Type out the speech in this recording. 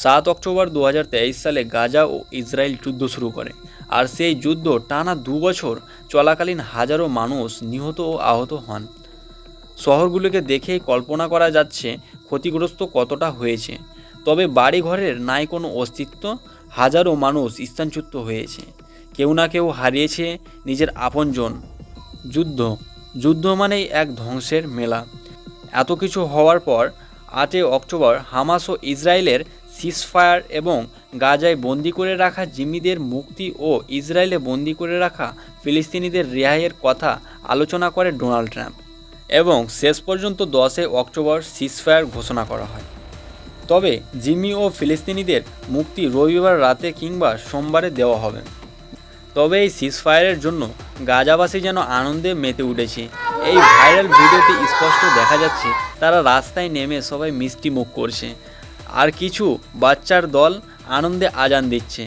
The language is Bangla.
7 অক্টোবর 2023 সালে গাজা ও ইসরায়েল যুদ্ধ শুরু করে, আর সেই যুদ্ধ টানা 2 বছর চলাকালীন হাজারো মানুষ নিহত ও আহত হন। শহরগুলোকে দেখেই কল্পনা করা যাচ্ছে ক্ষতিগ্রস্ত কতটা হয়েছে। তবে বাড়িঘরের নাই কোনো অস্তিত্ব, হাজারো মানুষ স্থানচ্যুত হয়েছে, কেউ না কেউ হারিয়েছে নিজের আপনজন। যুদ্ধ যুদ্ধ মানেই এক ধ্বংসের মেলা। এত কিছু হওয়ার পর 8 অক্টোবর হামাস ও ইসরায়েলের সিজফায়ার এবং গাজায় বন্দি করে রাখা জিম্মিদের মুক্তি ও ইসরায়েলে বন্দি করে রাখা ফিলিস্তিনিদের রেহাইয়ের কথা আলোচনা করে ডোনাল্ড ট্রাম্প, এবং শেষ পর্যন্ত 10 অক্টোবর সিজফায়ার ঘোষণা করা হয়। তবে জিম্মি ও ফিলিস্তিনিদের মুক্তি রবিবার রাতে কিংবা সোমবারে দেওয়া হবে। তবে এই সিজফায়ারের জন্য গাজাবাসী যেন আনন্দে মেতে উঠেছে। এই ভাইরাল ভিডিওতে স্পষ্ট দেখা যাচ্ছে তারা রাস্তায় নেমে সবাই মিষ্টি মুখ করছে, আর কিছু বাচ্চার দল আনন্দে আজান দিচ্ছে।